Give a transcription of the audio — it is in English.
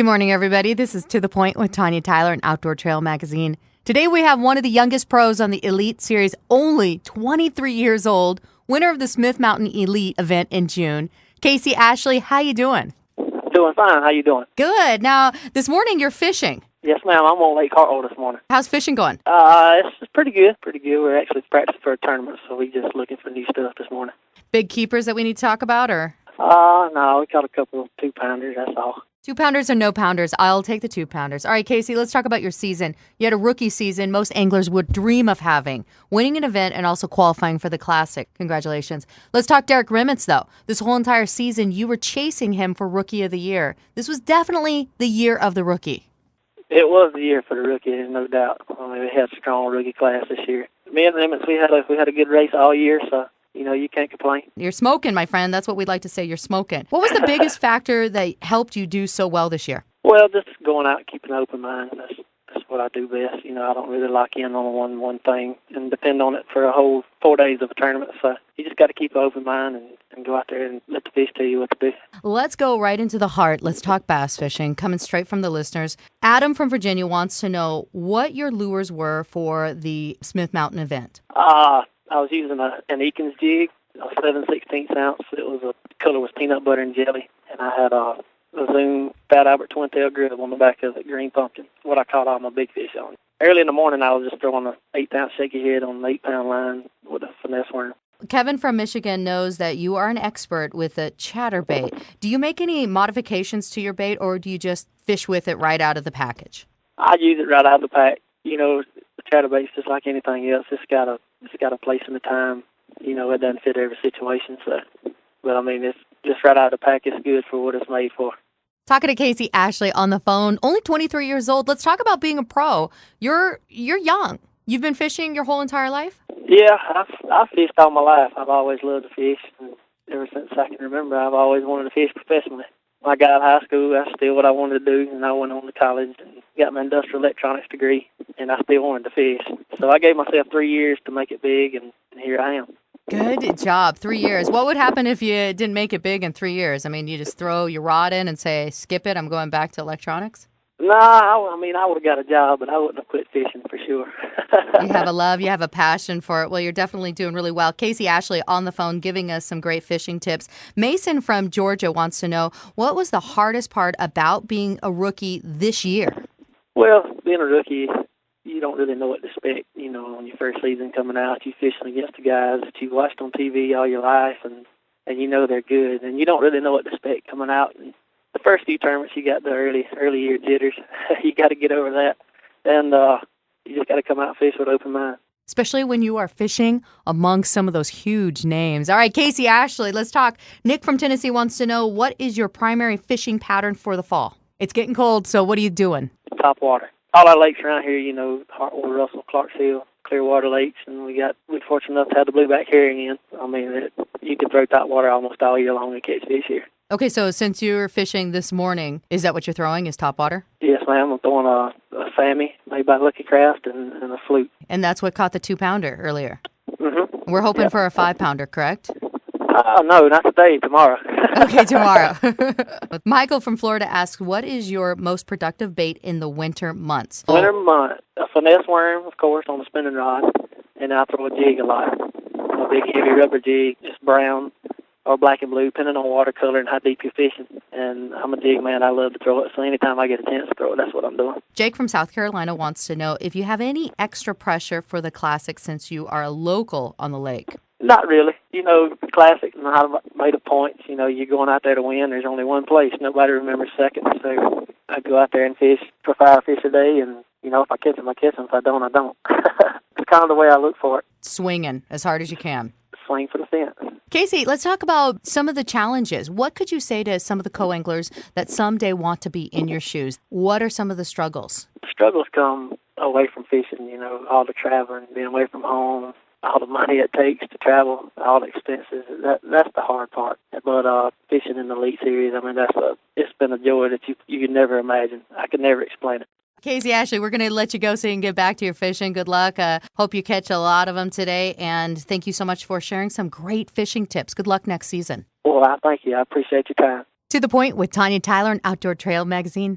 Good morning, everybody. This is To The Point with Tanya Tyler and Outdoor Trail Magazine. Today we have one of the youngest pros on the Elite Series, only 23 years old, winner of the Smith Mountain Elite event in June. Casey Ashley, how you doing? Doing fine. How you doing? Good. Now, this morning you're fishing. Yes, ma'am. I'm on Lake Hartwell this morning. How's fishing going? It's pretty good. Pretty good. We're actually practicing for a tournament, so we're just looking for new stuff this morning. Big keepers that we need to talk about, or? No, we caught a couple of 2-pounders, that's all. 2-pounders or no pounders? I'll take the 2-pounders. All right, Casey, let's talk about your season. You had a rookie season most anglers would dream of having, winning an event and also qualifying for the Classic. Congratulations. Let's talk Derek Rimmets, though. This whole entire season, you were chasing him for Rookie of the Year. This was definitely the year of the rookie. It was the year for the rookie, no doubt. I mean, we had a strong rookie class this year. Me and Rimmets, we had a good race all year, so you can't complain. You're smoking, my friend. That's what we'd like to say. You're smoking. What was the biggest factor that helped you do so well this year? Well, just going out and keeping an open mind. That's what I do best. I don't really lock in on one thing and depend on it for a whole 4 days of a tournament. So you just got to keep an open mind and go out there and let the fish tell you what to do. Let's go right into the heart. Let's talk bass fishing, coming straight from the listeners. Adam from Virginia wants to know what your lures were for the Smith Mountain event. I was using an Eakins jig, a 7/16 ounce. The color was peanut butter and jelly, and I had a Zoom Fat Albert twin-tail grib on the back of it, green pumpkin, what I caught all my big fish on. Early in the morning, I was just throwing an 8-ounce shaky head on an 8-pound line with a finesse worm. Kevin from Michigan knows that you are an expert with a chatterbait. Do you make any modifications to your bait, or do you just fish with it right out of the package? I use it right out of the pack. The chatterbait's just like anything else. It's got a place and a time. It doesn't fit every situation. But I mean, it's just right out of the pack. It's good for what it's made for. Talking to Casey Ashley on the phone, only 23 years old. Let's talk about being a pro. You're young. You've been fishing your whole entire life? Yeah, I've fished all my life. I've always loved to fish, and ever since I can remember, I've always wanted to fish professionally. When I got out of high school, that's still what I wanted to do, and I went on to college and got my industrial electronics degree, and I still wanted to fish. So I gave myself 3 years to make it big, and here I am. Good job. 3 years. What would happen if you didn't make it big in 3 years? I mean, you just throw your rod in and say, skip it, I'm going back to electronics? No, I would have got a job, but I wouldn't have quit fishing for sure. You have a love, you have a passion for it. Well, you're definitely doing really well. Casey Ashley on the phone giving us some great fishing tips. Mason from Georgia wants to know, what was the hardest part about being a rookie this year? Well, being a rookie, you don't really know what to expect. On your first season coming out, you're fishing against the guys that you've watched on TV all your life, and they're good, and you don't really know what to expect coming out. And the first few tournaments, you got the early year jitters. You got to get over that, and you just got to come out and fish with open mind. Especially when you are fishing among some of those huge names. All right, Casey Ashley, let's talk. Nick from Tennessee wants to know, what is your primary fishing pattern for the fall? It's getting cold, so what are you doing? Top water. All our lakes around here, Hartwell, Russell, Clarksville, Clearwater lakes, and we're fortunate enough to have the blueback herring in. I mean, you can throw top water almost all year long and catch fish here. Okay, so since you were fishing this morning, is that what you're throwing, is top water? Yes, ma'am. I'm throwing a Sammy made by Lucky Craft and a fluke. And that's what caught the 2-pounder earlier? Mm-hmm. We're hoping for a 5-pounder, correct? No, not today, tomorrow. Okay, tomorrow. Michael from Florida asks, what is your most productive bait in the winter months? Winter month, a finesse worm, of course, on the spinning rod, and I throw a jig a lot. A big heavy rubber jig, just brown or black and blue, depending on watercolor and how deep you're fishing. And I'm a jig man. I love to throw it, so anytime I get a chance to throw it, that's what I'm doing. Jake from South Carolina wants to know if you have any extra pressure for the Classic since you are a local on the lake. Not really. The Classic, not made of points. You're going out there to win. There's only one place. Nobody remembers second. So I go out there and fish for 5 fish a day, and, if I catch them, I catch them. If I don't, I don't. It's kind of the way I look for it. Swinging as hard as you can. Swing for the fence. Casey, let's talk about some of the challenges. What could you say to some of the co-anglers that someday want to be in your shoes? What are some of the struggles? The struggles come away from fishing, all the traveling, being away from home, all the money it takes to travel, all the expenses. That's the hard part. But fishing in the Elite Series, I mean, it's been a joy that you could never imagine. I could never explain it. Casey Ashley, we're going to let you go so you can get back to your fishing. Good luck. Hope you catch a lot of them today. And thank you so much for sharing some great fishing tips. Good luck next season. Well, I thank you. I appreciate your time. To the Point with Tanya Tyler and Outdoor Trail Magazine.